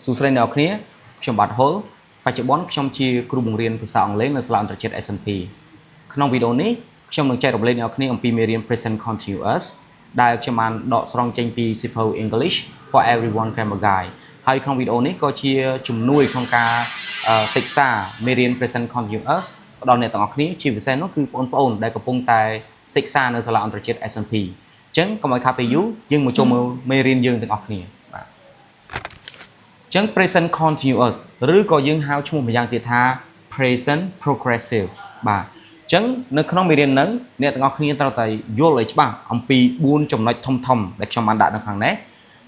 សួស្តីអ្នកនរគ្នាខ្ញុំបាទហុលបច្ចុប្បន្នខ្ញុំជាគ្រូបង្រៀនភាសាអង់គ្លេសនៅសាលាអន្តរជាតិ S&P ក្នុងវីដេអូនេះខ្ញុំនឹងចែករំលែកអ្នកនរគ្នាអំពីមេរៀន Present Continuous ដែលខ្ញុំបានដកស្រង់ចេញពីសៀវភៅ English for Everyone Grammar Guide ហើយក្នុងវីដេអូនេះក៏ជាជំនួយក្នុងការសិក្សាមេរៀន Present Continuous ដល់អ្នកទាំងអស់គ្នាជាពិសេសនោះគឺបងប្អូនដែលកំពុងតែសិក្សានៅសាលាអន្តរជាតិ S&P អញ្ចឹងកុំឲ្យខាតពេលយូរយើងមកចូលមើលមេរៀនយើងទាំងអស់គ្នាបាទចឹង present continuous ឬក៏យើងហៅឈ្មោះម្យ៉ាងទៀតថា present progressive បាទចឹងនៅក្នុងមេរៀនហ្នឹងអ្នកទាំងអស់គ្នាត្រូវតែយល់ឲ្យច្បាស់អំពី4ចំណុចធំៗដែលខ្ញុំបានដាក់នៅខាងនេះ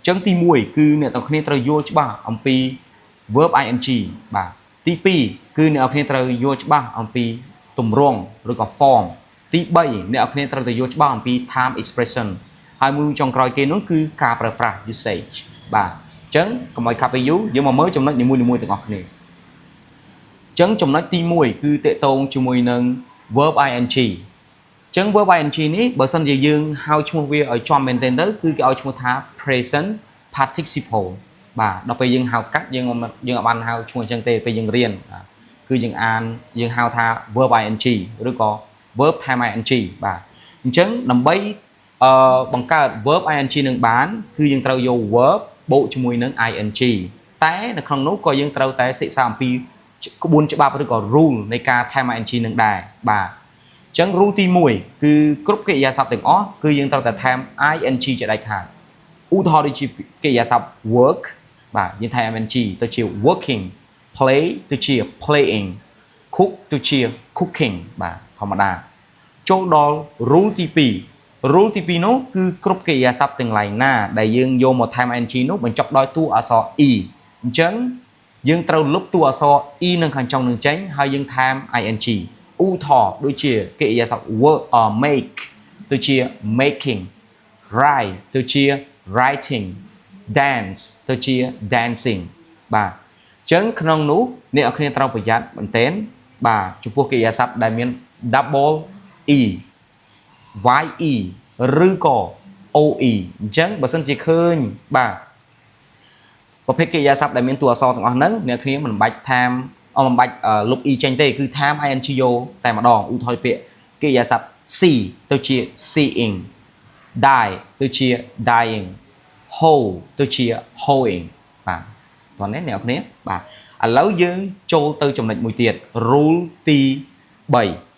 ចឹងទី1គឺអ្នកទាំងអស់គ្នាត្រូវយល់ច្បាស់អំពី verb ing បាទទី2គឺអ្នកទាំងអស់គ្នាត្រូវយល់ច្បាស់អំពីទម្រង់ឬក៏ form ទី3អ្នកទាំងអស់គ្នាត្រូវតែយល់ច្បាស់អំពី time expression ហើយមួយចុងក្រោយគេនោះគឺការប្រើប្រាស់ usage បាទចឹងកុំឲ្យខាត់ពេលយូរយើងមកមើលចំណុចនីមួយៗទាំងអស់គ្នាចឹងចំណុចទី1គឺតកតងជាមួយនឹង verb ing ចឹង verb ing នេះបើសិនជាយើងហៅឈ្មោះវាឲ្យចំមែនទែនទៅគឺគេឲ្យឈ្មោះថា present participle បាទដល់ពេលយើងហៅកាត់យើងបានហៅឈ្មោះអញ្ចឹងទេពេលយើងរៀនគឺយើងហៅថា verb ing ឬក៏ verb time ing បាទអញ្ចឹងដើម្បីបង្កើត verb ing នឹងបានគឺយើងត្រូវយក verb បូកជាមួយនឹង ing តែនៅក្នុងនោះក៏យើងត្រូវតែសិក្សាអំពីក្បួនច្បាប់ឬក៏ rule នៃការថែម ing នឹងដែរបាទអញ្ចឹង rule ទី1គឺគ្រប់កិរិយាសព្ទទាំងអស់គឺយើងត្រូវតែថែម ing ជាដាច់ខាតឧទាហរណ៍ដូចជាកិរិយាសព្ទ work បាទយើងថែម ing ទៅជា working play ទៅជា playing cook ទៅជា cooking បាទធម្មតាចូលដល់ rule ទី2 rule ទី2នោះគឺគ្រប់កិរិយាសព្ទទាំងឡាយណាដែលយើងយកមកថែម ing នោះបញ្ចប់ដោយតួអក្សរ e អញ្ចឹងយើងត្រូវលុបតួអក្សរ e នៅខាងចុងនឹងចេញហើយយើងថែម ing ឧទាហរណ៍ដូចជាកិរិយាសព្ទ work make ទៅជា making write ទៅជា writing dance ទៅជា dancing បាទអញ្ចឹងក្នុងនោះអ្នកនរគ្នាត្រូវប្រយ័ត្នមែនទែនបាទចំពោះកិរិយាសព្ទដែលមាន double e ye ឬក៏ oe អញ្ចឹងបើសិនជាឃើញបាទប្រភេទកិរិយាសព្ទដែលមានតួអក្សរទាំងអស់ហ្នឹងអ្នកគ្នាមិនបាច់ថែមមិនបាច់លុប e ចេញទេគឺថែម ing យកតែម្ដងឧទាហរណ៍ពាក្យកិរិយាសព្ទ see ទៅជា seeing die ទៅជា dying hoe ទៅជា hoeing បាទតោះនេះអ្នកគ្នាបាទឥឡូវយើងចូលទៅចំណុចមួយទៀត rule ទី3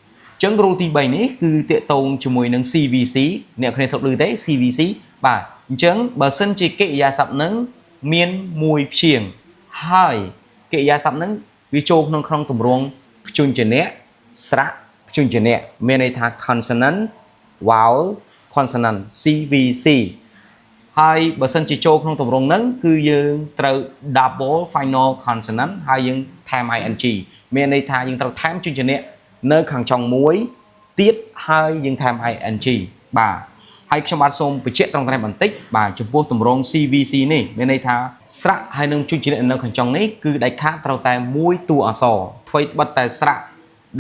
ចឹង rule ទី3នេះគឺតាកតងជាមួយនឹង CVC អ្នកគ្នាធ្លាប់ឮទេ CVC បាទអញ្ចឹងបើសិនជាកិរិយាសព្ទនឹងមានមួយព្យាង្គហើយកិរិយាសព្ទនឹងវាចូលក្នុងទម្រង់ព្យញ្ជនៈស្រៈព្យញ្ជនៈមានន័យថា consonant vowel consonant CVC ហើយបើសិនជាចូលក្នុងទម្រង់ហ្នឹងគឺយើងត្រូវ double final consonant ហើយយើងថែម ing មានន័យថាយើងត្រូវថែមព្យញ្ជនៈនៅខាងចុងមួយទៀតហើយយើងថែម ing បាទហើយខ្ញុំបាទសូមបញ្ជាក់ត្រង់តែបន្តិចបាទចំពោះទម្រង់ CVC នេះមានន័យថាស្រៈហើយនឹងព្យញ្ជនៈនៅខាងចុងនេះគឺដាច់ខាតត្រូវតែមួយតួអក្សរអ្វីត្បិតតែស្រៈ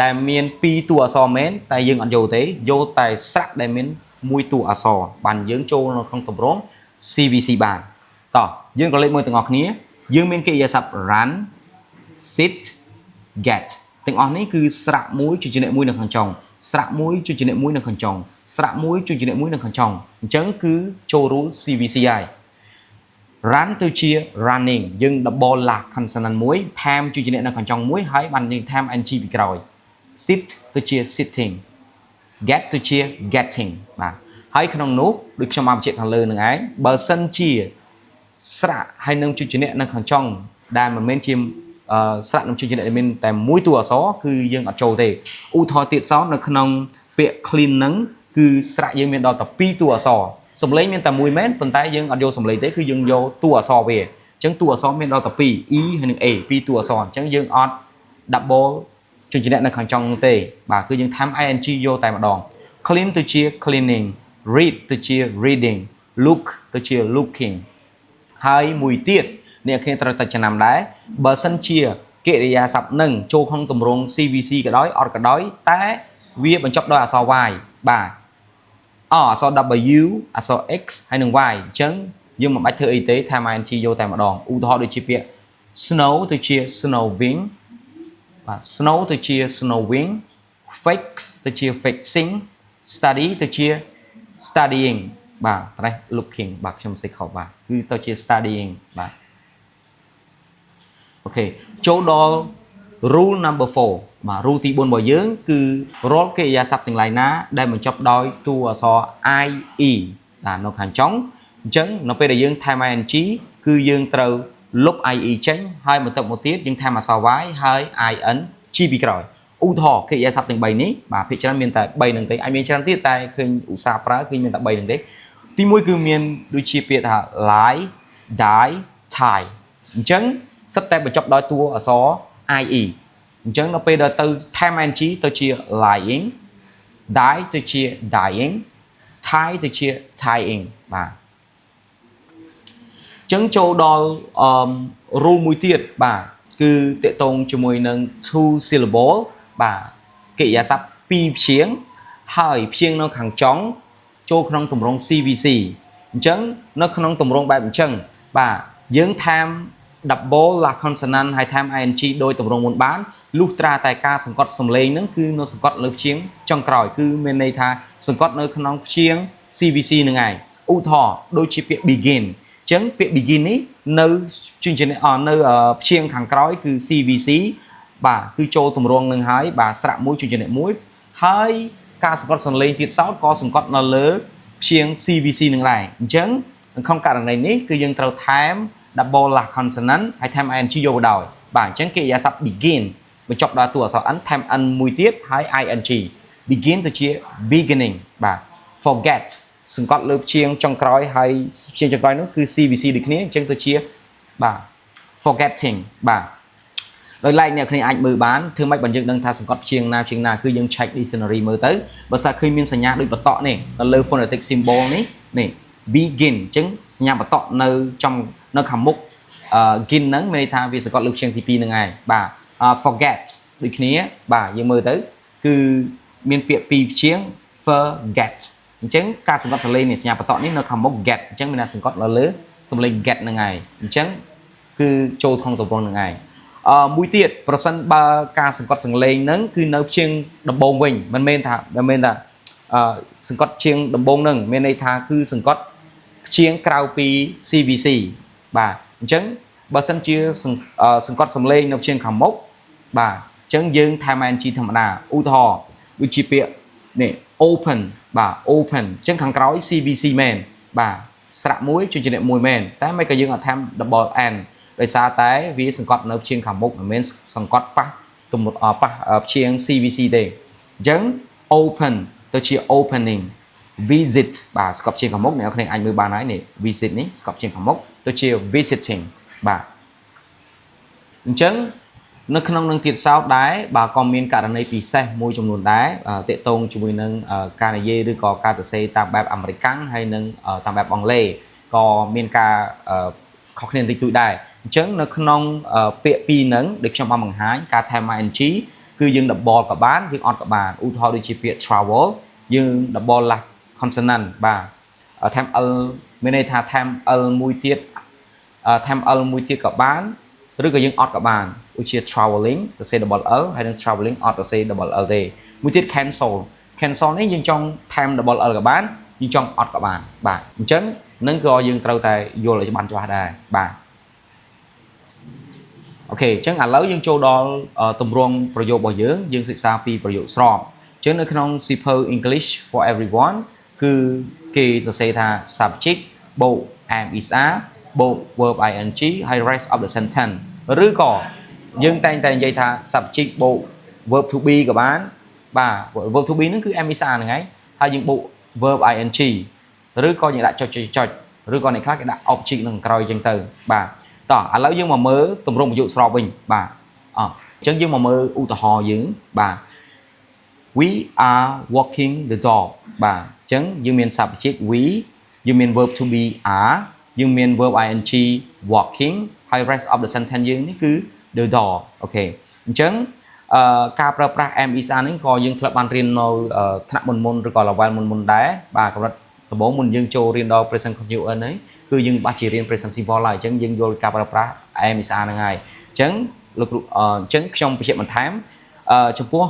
ដែលមាន2តួអក្សរមែនតែយើងអត់យកទេយកតែស្រៈដែលមានមួយតួអក្សរបានយើងចូលនៅក្នុងទម្រង់ CVC បានតោះយើងក៏លេខមើលទាំងអស់គ្នាយើងមានកិរិយាសព្ទ run sit get ទាំងអស់នេះគឺស្រៈមួយព្យញ្ជនៈមួយនៅខាងចុងស្រៈមួយព្យញ្ជនៈមួយនៅខាងចុងស្រៈមួយព្យញ្ជនៈមួយនៅខាងចុងអញ្ចឹងគឺចូល rule CVC ហើយ run ទៅជា running យើង double last consonant មួយថែមព្យញ្ជនៈនៅខាងចុងមួយហើយបានយើងថែម ing ពីក្រោយ sit ទៅជា sitting get ទៅជា getting បាទហើយក្នុងនោះដូចខ្ញុំបានបញ្ជាក់ខាងលើនឹងឯងបើសិនជាស្រៈហើយនឹងព្យញ្ជនៈនៅខាងចុងដែលមិនមែនជាស្រៈនិងព្យញ្ជនៈដែលមានតែមួយតួអក្សរគឺយើងអត់ចូលទេឧទាហរណ៍ទៀតសោតនៅក្នុងពាក្យ clean ហ្នឹងគឺស្រៈយើងមានដល់តែ2តួអក្សរសំឡេងមានតែមួយមែនប៉ុន្តែយើងអត់យកសំឡេងទេគឺយើងយកតួអក្សរវាអញ្ចឹងតួអក្សរមានដល់តែ2 e ហើយនិង a 2តួអក្សរអញ្ចឹងយើងអត់ double ព្យញ្ជនៈនៅខាងចុងនោះទេបាទគឺយើងថែម ing យកតែម្ដង clean ទៅជា cleaning read ទៅជា reading look ទៅជា looking ហើយមួយទៀតអ្នកគ្នាត្រូវតែចំណាំដែរបើសិនជាកិរិយាសព្ទនឹងចូលក្នុងទម្រង់ CVC ក៏ដោយអត់ក៏ដោយតែវាបញ្ចប់ដោយអក្សរ y បាទអក្សរ w អក្សរ x ហើយនិង y អញ្ចឹងយើងមិនបាច់ធ្វើអីទេថែម ing យកតែម្ដងឧទាហរណ៍ដូចជាពាក្យ snow ទៅជា snowing បាទ snow ទៅជា snowing fix ទៅជា fixing study ទៅជា studying បាទត្រេះ looking បាទខ្ញុំសេខុសបាទគឺទៅជា studying បាទអូខេចូលដល់ rule number 4បាទ rule ទី4របស់យើងគឺរាល់កិរិយាសព្ទទាំងឡាយណាដែលបញ្ចប់ដោយតួអក្សរ ie បាទនៅខាងចុងអញ្ចឹងនៅពេលដែលយើងថែម ing គឺយើងត្រូវលុប ie ចេញហើយបន្ទាប់មកទៀតយើងថែមអក្សរ y ហើយ in ជីពីក្រោយឧទាហរណ៍កិរិយាសព្ទទាំង3នេះបាទភាគច្រើនមានតែ3នឹងទេអាចមានច្រើនទៀតតែឃើញឧស្សាហ៍ប្រើគឺមានតែ3នឹងទេទី1គឺមានដូចជាពាក្យថា lie die tie អញ្ចឹងសិតតែបញ្ចប់ដោយតួអក្សរ ie អញ្ចឹងដល់ពេលដល់ទៅថែម ing ទៅជា lying die ទៅជា dying tie ទៅជា tying បាទអញ្ចឹងចូលដល់ rule មួយទៀតបាទគឺតកតងជាមួយនឹង two syllable បាទកិរិយាសព្ទ2ព្យាង្គហើយព្យាង្គនៅខាងចុងចូលក្នុងទម្រង់ CVC អញ្ចឹងនៅក្នុងទម្រង់បែបអញ្ចឹងបាទយើងថែម double la consonant ហើយថែម ing ដោយទម្រង់មុនបានលុះត្រាតែការសង្កត់សំឡេងហ្នឹងគឺនៅសង្កត់លើព្យាង្គចុងក្រោយគឺមានន័យថាសង្កត់នៅក្នុងព្យាង្គ CVC ហ្នឹងឯងឧទាហរណ៍ដូចជាពាក្យ begin អញ្ចឹងពាក្យ begin នេះនៅជាងនៅព្យាង្គខាងក្រោយគឺ CVC បាទគឺចូលទម្រង់នឹងហើយបាទស្រៈមួយជាចំណុចមួយហើយការសង្កត់សំឡេងទៀតសោតក៏សង្កត់នៅលើព្យាង្គ CVC នឹងដែរអញ្ចឹងក្នុងករណីនេះគឺយើងត្រូវថែម double la consonant ហើយថែម ing យកទៅដោយបាទអញ្ចឹងកិរិយាសព្ទ begin បញ្ចប់ដោយតួអក្សរ n ថែម n មួយទៀតហើយ ing begin ទៅជា beginning បាទ forget សង្កត់លើព្យាង្គចុងក្រោយហើយព្យាង្គចុងក្រោយនោះគឺ CVC ដូចគ្នាអញ្ចឹងទៅជាបាទ forgetting បាទដោយឡែកអ្នកគ្នាអាចមើលបានធ្វើម៉េចបើយើងដឹងថាសង្កត់ព្យាង្គណាព្យាង្គណាគឺយើង check dictionary មើលទៅបើសិនឃើញមានសញ្ញាដូចបតក់នេះនៅលើ phonetic symbol នេះ begin អញ្ចឹងសញ្ញាបតក់នៅចំនៅខាងមុខgin ហ្នឹងមានន័យថាវាសង្កត់លើព្យាង្គទី2ហ្នឹងឯងបាទ forget ដូចគ្នាបាទយើងមើលទៅគឺមានពាក្យពីរព្យាង្គ forget អញ្ចឹងការសង្កត់សលេងនេះសញ្ញាបតក់នេះនៅខាងមុខ get អញ្ចឹងមានថាសង្កត់នៅលើសំឡេង get ហ្នឹងឯងអញ្ចឹងគឺចូលក្នុងទម្រង់ហ្នឹងឯងមួយទៀតប្រសិនបើការសង្កត់សង្លេងហ្នឹងគឺនៅព្យាង្គដំបូងវិញមិនមែនថាសង្កត់ព្យាង្គដំបូងហ្នឹងមានន័យថាគឺសង្កត់ព្យាង្គក្រៅពី CVC បាទអញ្ចឹងបើសិនជាសង្កត់សំឡេងនៅព្យាង្គខាងមុខបាទអញ្ចឹងយើងថែម ing ធម្មតាឧទាហរណ៍ដូចជាពាក្យនេះ open បាទ open អញ្ចឹងខាងក្រោយ CVC មែនបាទស្រៈមួយជាចំណុចមួយមែនតែមិនក៏យើងអត់ថែម double n ដោយសារតែវាសង្កត់នៅព្យាង្គខាងមុខមិនមែនសង្កត់ប៉ះព្យាង្គ CVC ទេអញ្ចឹង open ទៅជា opening visit បាទស្កប់ព្យាង្គខាងមុខអ្នកនរអាចមើលបានហើយនេះ visit នេះស្កប់ព្យាង្គខាងមុខទៅជា visiting បាទអញ្ចឹងនៅក្នុងនឹងទៀតសោតដែរបាទក៏មានករណីពិសេសមួយចំនួនដែរតកតងជាមួយនឹងការនិយាយឬក៏ការសរសេរតាមបែបអាមេរិកាំងហើយនិងតាមបែបអង់គ្លេសក៏មានការខុសគ្នាបន្តិចតួចដែរអញ្ចឹងនៅក្នុងពាក្យពីរហ្នឹងដែលខ្ញុំបានបង្ហាញការថែម ing គឺយើង double ក៏បានយើងអត់ក៏បានឧទាហរណ៍ដូចជាពាក្យ travel យើង double la consonant បាទថែម l មានន័យថាថែម l មួយទៀតថែម l មួយទៀតក៏បានឬក៏យើងអត់ក៏បានដូចជា traveling ទៅសេ double l ហើយនឹង traveling អត់ទៅសេ double l ទេមួយទៀត cancel នេះយើងចង់ថែម double l ក៏បានយើងចង់អត់ក៏បានបាទអញ្ចឹងនឹងក៏យើងត្រូវតែយល់ឲ្យច្បាស់ដែរបាទអូខេអញ្ចឹងឥឡូវយើងចូលដល់ទម្រង់ប្រយោគរបស់យើងសិក្សាពីប្រយោគស្របអញ្ចឹងនៅក្នុង Simple English for everyone គឺគេសរសេរថា subject បូក am is are បូក verb ing ហើយ rest of the sentence ឬក៏យើងតែងតែនិយាយថា subject បូក verb to be ក៏បានបាទ verb to be ហ្នឹងគឺ am is are ហ្នឹងហើយហើយយើងបូក verb ing ឬក៏យើងដាក់ចុចឬក៏អ្នកខ្លះគេដាក់ object នៅក្រោយអញ្ចឹងទៅបាទតោះឥឡូវយើងមកមើលទម្រង់ប្រយោគស្របវិញបាទអញ្ចឹងយើងមកមើលឧទាហរណ៍យើងបាទ we are walking the dog បាទអញ្ចឹងយើងមាន subject we យើងមាន verb to be are យើងមាន verb ing walking ហើយ rest of the sentence យើងនេះគឺ the dog អូខេអញ្ចឹងការប្រើប្រាស់ am is are នេះក៏យើងធ្លាប់បានរៀននៅថ្នាក់មុនឬក៏ level មុនដែរបាទកម្រិត ដំបូងមុនយើងចូលរៀនដល់ present continuous នេះគឺយើងបាច់ជារៀន present simple ឡើយអញ្ចឹងយើងយល់ការប្រើប្រាស់ am is are ហ្នឹងហើយអញ្ចឹងលោកគ្រូអញ្ចឹងខ្ញុំបញ្ជាក់បន្ថែមចំពោះ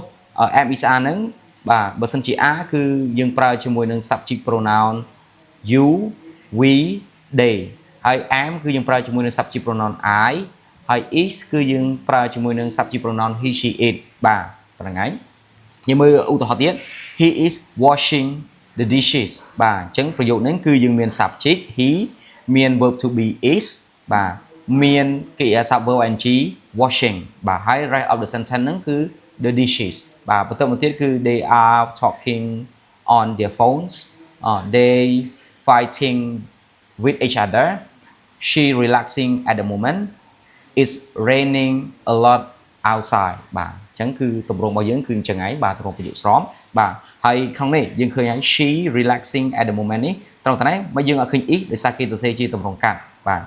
am is are ហ្នឹងបាទបើសិនជា are គឺយើងប្រើជាមួយនឹង subject pronoun you we they ហើយ am គឺយើងប្រើជាមួយនឹង subject pronoun I ហើយ is គឺយើងប្រើជាមួយនឹង subject pronoun he she it បាទប៉ុណ្្នឹងហើយយើងមើលឧទាហរណ៍ទៀត he is washing the dishes បាទអញ្ចឹងប្រយោគនេះគឺយើងមាន subject he មាន verb to be is បាទមានកិរិយាសព្ទ verb ing washing បាទហើយ rest of the sentence ហ្នឹងគឺ the dishes បាទបន្តមកទៀតគឺ they are talking on their phones they fighting with each other she relaxing at the moment it's raining a lot outside បាទអញ្ចឹងគឺទម្រង់របស់យើងគឺអញ្ចឹងហើយបាទទម្រង់ប្រយោគស្រោមបាទហើយក្នុងនេះយើងឃើញហើយ she relaxing at the moment នេះត្រង់តែនេះមកយើងអត់ឃើញ is ដោយសារគេទៅសេជាទម្រង់កាត់បាទ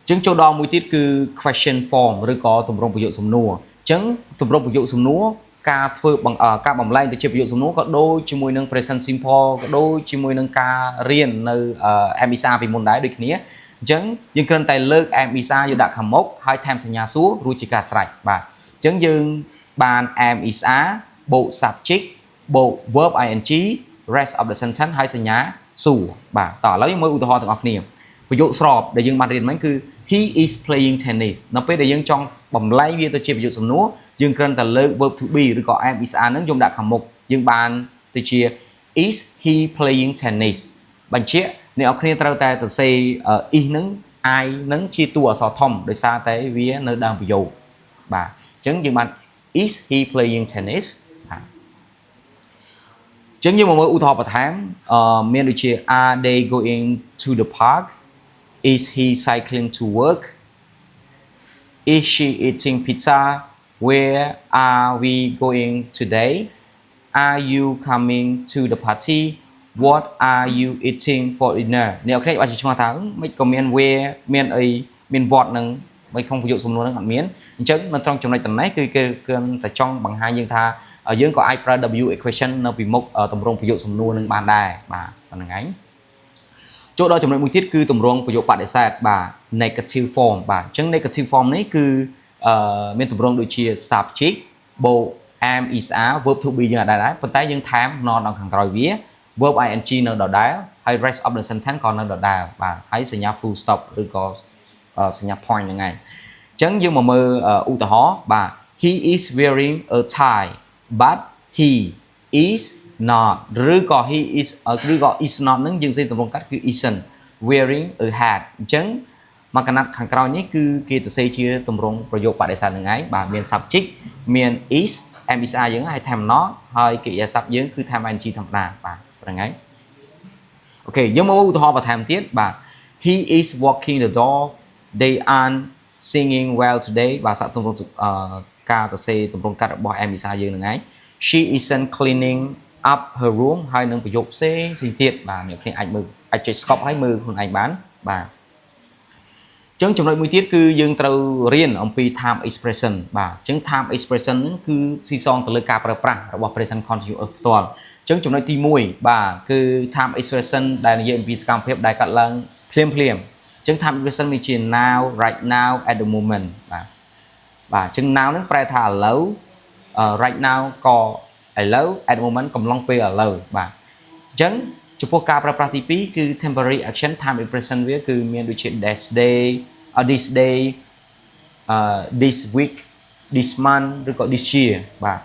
អញ្ចឹងចូលដល់មួយទៀតគឺ question form ឬក៏ទម្រង់ប្រយោគសំណួរអញ្ចឹងទម្រង់ប្រយោគសំណួរការធ្វើការបំលែងទៅជាប្រយោគសំណួរក៏ដូចជាមួយនឹង present simple ក៏ដូចជាមួយនឹងការរៀននៅ am is are ពីមុនដែរដូចគ្នាអញ្ចឹងយើងគ្រាន់តែលើក am is are យកដាក់ខាងមុខហើយថែមសញ្ញាសួររួចជាការស្រេចបាទអញ្ចឹងយើងបាន am is are បូក subject បូក verb ing rest of the sentence ហើយសញ្ញាសួរបាទតោះឥឡូវយើងមើលឧទាហរណ៍ទាំងអស់គ្នាប្រយោគស្របដែលយើងបានរៀនមិញគឺ he is playing tennis នៅពេលដែលយើងចង់បំលែងវាទៅជាប្រយោគសំណួរយើងគ្រាន់តែលើក verb to be ឬក៏ am is are ហ្នឹងយកដាក់ខាងមុខយើងបានទៅជា is he playing tennis បញ្ជាក់អ្នកនរគ្នាត្រូវតែសរសេរ is ហ្នឹង I ហ្នឹងជាតួអក្សរធំដោយសារតែវានៅដើមប្រយោគបាទអញ្ចឹងយើងបាន is he playing tennis បាទអញ្ចឹងយើងមកមើលឧទាហរណ៍បន្ថែមមានដូចជា are they going to the park is he cycling to work is she eating pizza where are we going today are you coming to the party what are you eating for dinner អ្នកគ្នាអាចឆ្លងថាមិនក៏មាន where មានអីមាន what នឹងមិនក្នុងប្រយោគសំណួរនឹងអត់មានអញ្ចឹងនៅត្រង់ចំណុចតំណែងគឺគេគឺតែចង់បង្ហាញយើងថាយើងក៏អាចប្រើ W equation នៅពីមុខតម្រងប្រយោគសំណួរនឹងបានដែរបាទប៉ុណ្្នឹងហើយចូលដល់ចំណុចមួយទៀតគឺតម្រងប្រយោគបដិសេធបាទ negative form បាទអញ្ចឹង negative form នេះគឺមានតម្រងដូចជា subject បូក am is are verb to be យើងអត់ដែរប៉ុន្តែយើងថែម not ដល់ខាងក្រោយវា verb ing នៅដដែលហើយ rest of the sentence ក៏នៅដដែលបាទហើយសញ្ញា full stop ឬក៏សញ្ញា point ហ្នឹងហើយអញ្ចឹងយើងមកមើលឧទាហរណ៍បាទ he is wearing a tie but he is not ឬក៏ he is ឬក៏ is not ហ្នឹងយើងសេទម្រង់កាត់គឺ isn't wearing a hat អញ្ចឹងមកកណាត់ខាងក្រោយនេះគឺគេទៅសេជាទម្រង់ប្រយោគបដិសេធហ្នឹងហើយបាទមាន subject មាន is am is are យើងហើយថែម not ហើយកិរិយាសព្ទយើងគឺថែម ing ធម្មតាបាទហ្នឹងហើយអូខេយើងមកមើលឧទាហរណ៍បន្ថែមទៀតបាទ he is walking the dog they aren't singing well today បាទសាកទម្រង់ការទៅសេទម្រង់កាត់របស់ am is are យើងហ្នឹងហើយ she isn't cleaning up her room ហើយនឹងប្រយោគផ្សេងទៀតបាទអ្នកគ្នាអាចមើលអាចចុច stop ហើយមើលខ្លួនឯងបានបាទអញ្ចឹងចំណុចមួយទៀតគឺយើងត្រូវរៀនអំពី time expression បាទអញ្ចឹង time expression ហ្នឹងគឺស៊ីសងទៅលើការប្រើប្រាស់របស់ present continuous ផ្ទាល់អញ្ចឹងចំណុចទី1បាទគឺ time expression ដែលនិយាយអំពីសកម្មភាពដែលកើតឡើងភ្លាមអញ្ចឹង time expression មានជា now right now at the moment បាទអញ្ចឹង now ហ្នឹងប្រែថាឥឡូវright now ក៏ឥឡូវ at the moment កំឡុងពេលឥឡូវបាទអញ្ចឹងចំពោះការប្រើប្រាស់ទី2គឺ temporary action time expression វាគឺមានដូចជា this day this day this week this month ឬក៏ this year បាទ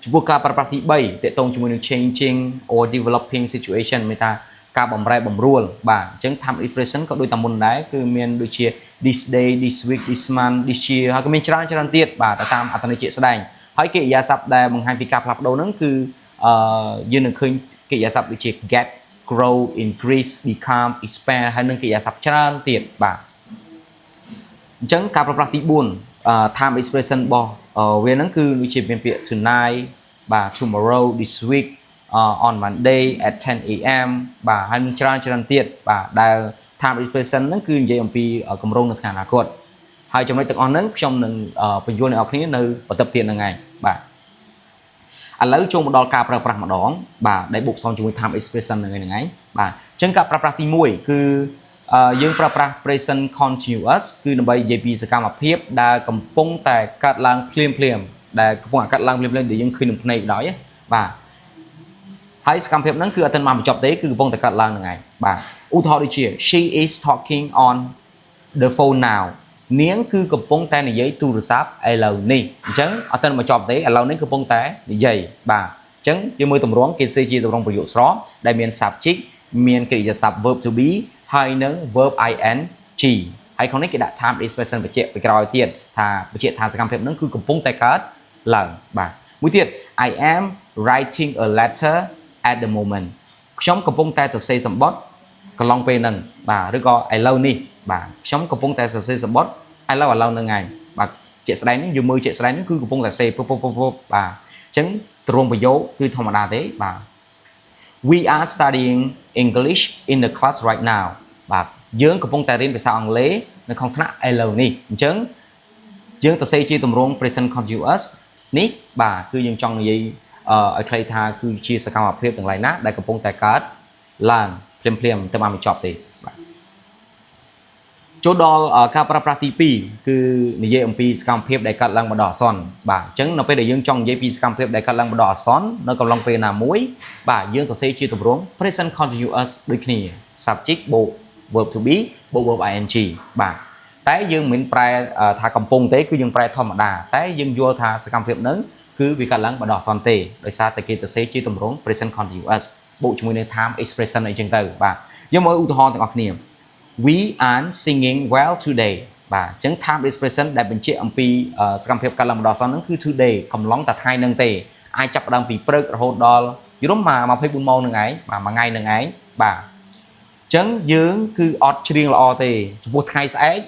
ចំពោះការប្រើប្រាស់ទី3ទាក់ទងជាមួយនឹង changing or developing situation មានថាការបំរែបំរួលបាទអញ្ចឹង time expression ក៏ដូចតែមុនដែរគឺមានដូចជា this day this week this month this year ហើយក៏មានច្រើនទៀតបាទតាមអត្ថន័យជាក់ស្ដែងហើយកិរិយាសព្ទដែលបង្ហាញពីការផ្លាស់ប្ដូរហ្នឹងគឺយើងនឹងឃើញកិរិយាសព្ទដូចជា get grow increase become expand ហើយនឹងកិរិយាសព្ទច្រើនទៀតបាទអញ្ចឹងការប្រើប្រាស់ទី4 time expression របស់វាហ្នឹងគឺដូចជាមានពាក្យ tonight បាទ tomorrow this week on Monday at 10 am បាទហើយមានច្រើនទៀតបាទដែល time expression ហ្នឹងគឺនិយាយអំពីគម្រោងនៅថ្ងៃអនាគតហើយចំណុចទាំងអស់ហ្នឹងខ្ញុំនឹងបញ្យល់អ្នកនរគ្នានៅបន្ទាប់ទៀតហ្នឹងឯងបាទឥ ឥឡូវចូលមកដល់ការប្រើប្រាស់ម្ដងបាទដែលបូកសងជាមួយ time expression ហ្នឹងឯងបាទអញ្ចឹងការប្រើប្រាស់ទី1គឺយើងប្រើប្រាស់ present continuous គឺដើម្បីនិយាយពីសកម្មភាពដែលកំពុងតែកើតឡើងភ្លាមដែលកំពុងតែកើតឡើងភ្លាមដែលយើងឃើញនឹងភ្នែកដោយបាទហើយសកម្មភាពហ្នឹងគឺអត់ទាន់បានបញ្ចប់ទេគឺកំពុងតែកើតឡើងហ្នឹងឯងបាទឧទាហរណ៍ដូចជា she is talking on the phone now នាងគឺកំពុងតែនិយាយទូរស័ព្ទឥឡូវនេះអញ្ចឹងអត់ទាន់បញ្ចប់ទេឥឡូវនេះកំពុងតែនិយាយបាទអញ្ចឹងយើងមើលទម្រង់គេសេជាទម្រង់ប្រយោគស្របដែលមាន subject មានកិរិយាសព្ទ verb to be ហើយនឹង verb ing ហើយក្នុងនេះគេដាក់ time expression បញ្ជាក់ពីក្រោយទៀតថាបញ្ជាក់ថាសកម្មភាពហ្នឹងគឺកំពុងតែកើតឡើងបាទមួយទៀត I am writing a letter at the moment ខ្ញុំកំពុងតែសរសេរសម្បត្តិកន្លងពេលហ្នឹងបាទឬក៏ឥឡូវនេះបាទខ្ញុំកំពុងតែសរសេរសម្បត្តិឥឡូវហ្នឹងឯងបាទជាក់ស្ដែងនេះយើងមើលជាក់ស្ដែងនេះគឺកំពុងតែសរសេរបាទអញ្ចឹងទម្រង់ប្រយោគគឺធម្មតាទេបាទ We are studying English in the class right now បាទយើងកំពុងតែរៀនភាសាអង់គ្លេសនៅក្នុងថ្នាក់ឥឡូវនេះអញ្ចឹងយើងសរសេរជាទម្រង់ present continuous នេះបាទគឺយើងចង់និយាយឲ្យខ្លីថាគឺជាសកម្មភាពទាំងឡាយណាដែលកំពុងតែកើតឡើងភ្លាមទៅបានបញ្ចប់ទេបាទចូលដល់ការប្រើប្រាស់ទី2គឺនិយាយអំពីសកម្មភាពដែលកើតឡើងបណ្ដោះអាសន្នបាទអញ្ចឹងនៅពេលដែលយើងចង់និយាយពីសកម្មភាពដែលកើតឡើងបណ្ដោះអាសន្ននៅកំឡុងពេលណាមួយបាទយើងសរសេរជាទម្រង់ present continuous ដូចគ្នា subject បូក verb to be បូក verb ing បាទតែយើងមិនប្រែថាកំពុងទេគឺយើងប្រែធម្មតាតែយើងយល់ថាសកម្មភាពហ្នឹងគឺវាកើតឡើងបណ្ដោះអាសន្នទេដោយសារតែគេសរសេរជាទម្រង់ present continuous បូកជាមួយនឹង time expression អីចឹងទៅបាទយើងមើលឧទាហរណ៍ទាំងអស់គ្នា We are singing well today បាទអញ្ចឹង time expression ដែលបញ្ជាក់អំពីសកម្មភាពកើតឡើងបណ្ដោះអាសន្នហ្នឹងគឺ today កំឡុងតែថ្ងៃហ្នឹងទេអាចចាប់ផ្ដើមពីព្រឹករហូតដល់យល់មក24ម៉ោងហ្នឹងឯងបាទមួយថ្ងៃហ្នឹងឯងបាទអញ្ចឹងយើងគឺអត់ច្រៀងល្អទេចំពោះថ្ងៃស្អែក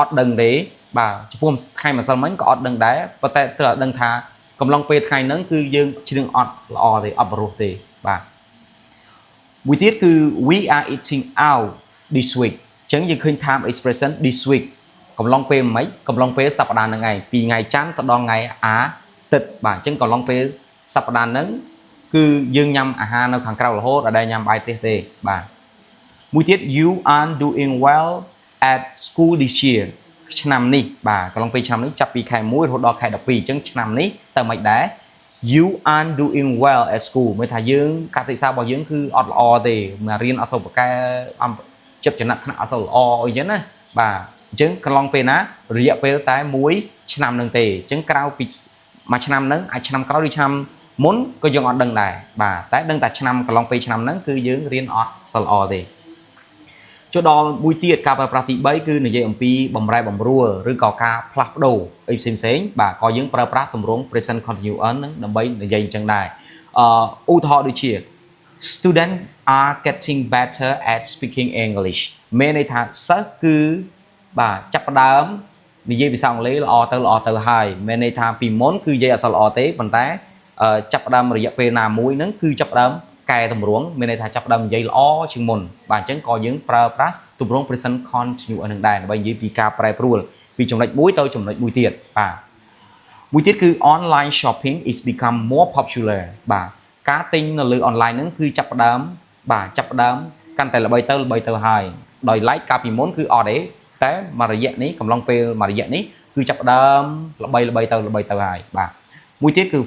អត់ដឹងទេបាទចំពោះថ្ងៃម្សិលមិញក៏អត់ដឹងដែរប៉ុន្តែត្រូវដឹងថាកំឡុងពេលថ្ងៃហ្នឹងគឺយើងច្រៀងអត់ល្អទេអត់បរិសុទ្ធទេបាទមួយទៀតគឺ we are eating out this week អញ្ចឹងយើងឃើញ time expression this week កំឡុងពេលមិនកំឡុងពេលសប្តាហ៍ហ្នឹងឯងពីថ្ងៃច័ន្ទទៅដល់ថ្ងៃអាទិត្យបាទអញ្ចឹងកំឡុងពេលសប្តាហ៍ហ្នឹងគឺយើងញ៉ាំអាហារនៅខាងក្រៅរហូតដល់ញ៉ាំបាយផ្ទះទេបាទមួយទៀត you are doing well at school this year ឆ្នាំនេះបាទកំឡុងពេលឆ្នាំនេះចាប់ពីខែ1រហូតដល់ខែ12អញ្ចឹងឆ្នាំនេះទៅមិនដែរ you are doing well at school មានថាយើងការសិក្សារបស់យើងគឺអត់ល្អទេមករៀនអត់សូវប្រកែចិត្តចំណាត់ថ្នាក់អត់សូវល្អអីចឹងណាបាទអញ្ចឹងកន្លងពេលណារយៈពេលតែ1ឆ្នាំនឹងទេអញ្ចឹងក្រៅពីមួយឆ្នាំហ្នឹងអាចឆ្នាំក្រោយឬឆ្នាំមុនក៏យើងអត់ដឹងដែរបាទតែដឹងតែឆ្នាំកន្លងពេលឆ្នាំហ្នឹងគឺយើងរៀនអត់សូវល្អទេចូលដល់មួយទៀតការប្រើប្រាស់ទី3គឺនិយាយអំពីបំរែបំរួលឬក៏ការផ្លាស់ប្ដូរអីផ្សេងបាទក៏យើងប្រើប្រាស់ទម្រង់ present continuous ហ្នឹងដើម្បីនិយាយអញ្ចឹងដែរឧទាហរណ៍ដូចជា students are getting better at speaking English មានន័យថាសិស្សគឺបាទចាប់ផ្ដើមនិយាយភាសាអង់គ្លេសល្អទៅហើយមានន័យថាពីមុនគឺនិយាយអត់សូវល្អទេប៉ុន្តែចាប់ផ្ដើមរយៈពេលណាមួយហ្នឹងគឺចាប់ផ្ដើមកែតម្រង់មានន័យថាចាប់ផ្ដើមនិយាយល្អជាងមុនបាទអញ្ចឹងក៏យើងប្រើប្រាស់ទម្រង់ present continuous នឹងដែរដើម្បីនិយាយពីការប្រែប្រួលពីចំណុចមួយទៅចំណុចមួយទៀតបាទមួយទៀតគឺ online shopping is become more popular បាទការទិញនៅលើ online ហ្នឹងគឺចាប់ផ្ដើមកាន់តែល្បីទៅហើយដោយ like កាលពីមុនគឺអត់ទេតែមួយរយៈនេះកំឡុងពេលមួយរយៈនេះគឺចាប់ផ្ដើមល្បីទៅហើយបាទមួយទៀតគឺ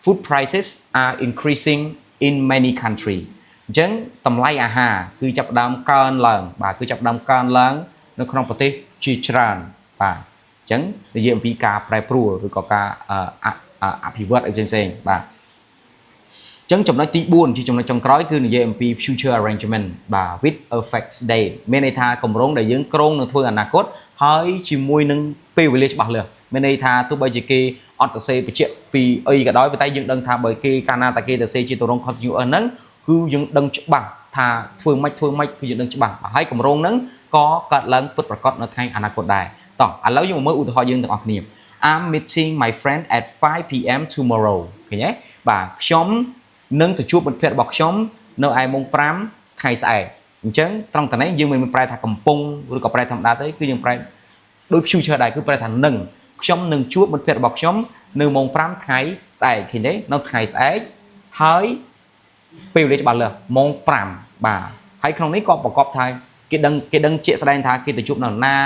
food prices are increasing in many country អញ្ចឹងតម្លៃអាហារគឺចាប់ផ្ដើមកើនឡើងបាទគឺចាប់ផ្ដើមកើនឡើងនៅក្នុងប្រទេសជាច្រើនបាទអញ្ចឹងនិយាយអំពីការប្រែប្រួលឬក៏ការអភិវឌ្ឍអីផ្សេងបាទអញ្ចឹងចំណុចទី4ជាចំណុចចុងក្រោយគឺនិយាយអំពី future arrangement បាទ with a fixed date មានន័យថាគម្រោងដែលយើងគ្រោងនឹងធ្វើអនាគតហើយជាមួយនឹងពេលវេលាច្បាស់លាស់មានន័យថាទោះបីជាគេអត់ទៅសេបញ្ជាក់ពីអីក៏ដោយតែយើងដឹងថាបើគេកាលណាតែគេទៅសេជាទម្រង់ continuous ហ្នឹងគឺយើងដឹងច្បាស់ថាធ្វើម៉េចគឺយើងដឹងច្បាស់ហើយគម្រោងហ្នឹងក៏កើតឡើងពិតប្រាកដនៅថ្ងៃអនាគតដែរតោះឥឡូវយើងមកមើលឧទាហរណ៍យើងទាំងអស់គ្នា I'm meeting my friend at 5 PM tomorrow ឃើញទេបាទខ្ញុំនឹងទៅជួបមិត្តភ័ក្តិរបស់ខ្ញុំនៅឯម៉ោង5ថ្ងៃស្អែកអញ្ចឹងត្រង់តែនេះយើងមិនប្រែថាកំពុងឬក៏ប្រែធម្មតាទេគឺយើងប្រែដូច future ដែរគឺប្រែថានឹងខ្ញុំនឹងជួបមិត្តភ័ក្តិរបស់ខ្ញុំ នៅម៉ោង5ថ្ងៃស្អែកឃើញទេនៅថ្ងៃស្អែកហើយពេលវេលាច្បាស់លាស់ម៉ោង5បាទហើយក្នុងនេះក៏ប្រកបថាគេដឹងជាក់ស្ដែងថាគេទៅជួបនៅណា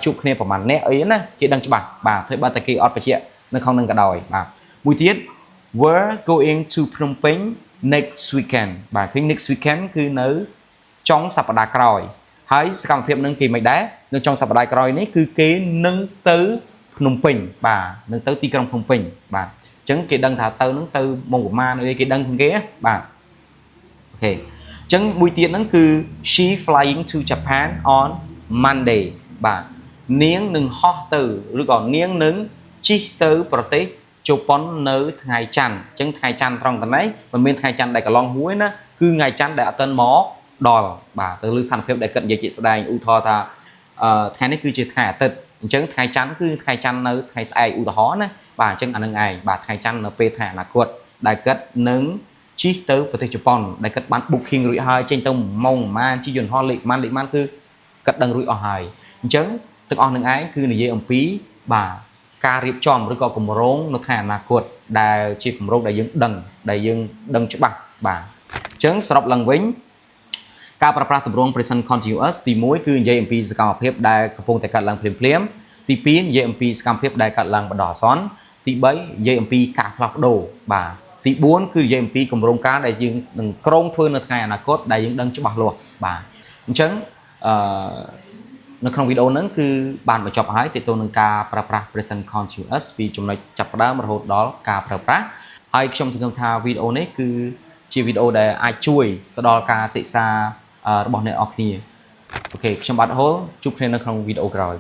ជួបគ្នាប្រហែលអ្នកអីណាគេដឹងច្បាស់បាទធ្វើបើតែគេអត់បញ្ជាក់នៅក្នុងនឹងក៏ដោយបាទមួយទៀត we're going to Phnom Penh next weekend បាទឃើញ next weekend គឺនៅចុងសប្តាហ៍ក្រោយហើយសកម្មភាពនឹងគេមិនដែរនៅចុងសប្តាហ៍ក្រោយនេះគឺគេនឹងទៅភ្នំពេញបាទនឹងទៅទីក្រុងភ្នំពេញបាទអញ្ចឹងគេដឹងថាទៅនឹងទៅមកប្រមាណអីគេដឹងពីគេបាទអូខេអញ្ចឹងមួយទៀតហ្នឹងគឺ she flying to Japan on Monday បាទនាងនឹងហោះទៅឬក៏នាងនឹងជិះទៅប្រទេសជប៉ុននៅថ្ងៃច័ន្ទអញ្ចឹងថ្ងៃច័ន្ទត្រង់តនេះមិនមានថ្ងៃច័ន្ទដែលកន្លងមួយណាគឺថ្ងៃច័ន្ទដែលអត់ទាន់មកដល់បាទទៅលើសកម្មភាពដែលគាត់និយាយជាស្ដែងឧទាហរណ៍ថាថ្ងៃនេះគឺជាថ្ងៃអាទិត្យអញ្ចឹងថ្ងៃច័ន្ទគឺថ្ងៃច័ន្ទនៅថ្ងៃស្អែកឧទាហរណ៍ណាបាទអញ្ចឹងអានឹងឯងបាទថ្ងៃច័ន្ទនៅពេលថ្ងៃអនាគតដែលគាត់នឹងជិះទៅប្រទេសជប៉ុនដែលគាត់បាន booking រួចហើយចេញទៅម៉ោងប៉ុន្មានជិះយន្តហោះលេខប៉ុន្មានគឺគាត់ដឹងរួចអស់ហើយអញ្ចឹងទាំងអស់នឹងឯងគឺនិយាយអំពីបាទការរៀបចំឬក៏គម្រោងនៅថ្ងៃអនាគតដែលជាគម្រោងដែលយើងដឹងច្បាស់បាទអញ្ចឹងសរុបឡើងវិញការប្រើប្រាស់ទម្រង់ present continuous ទី1គឺនិយាយអំពីសកម្មភាពដែលកំពុងតែកើតឡើងភ្លាមៗទី2និយាយអំពីសកម្មភាពដែលកើតឡើងបណ្ដោះអាសន្នទី3និយាយអំពីការផ្លាស់ប្ដូរបាទទី4គឺនិយាយអំពីគម្រោងការដែលយើងនឹងក្រងធ្វើនៅថ្ងៃអនាគតដែលយើងដឹងច្បាស់លាស់បាទអញ្ចឹងនៅក្នុងវីដេអូហ្នឹងគឺបានបញ្ចប់ហើយទាក់ទងនឹងការប្រើប្រាស់ present continuous ពីចំណុចចាប់ផ្ដើមរហូតដល់ការប្រើប្រាស់ហើយខ្ញុំសង្ឃឹមថាវីដេអូនេះគឺជាវីដេអូដែលអាចជួយទៅដល់ការសិក្សារបស់អ្នកនរគ្នាអូខេខ្ញុំបាទហូលជួបគ្នានៅក្នុងវីដេអូក្រោយ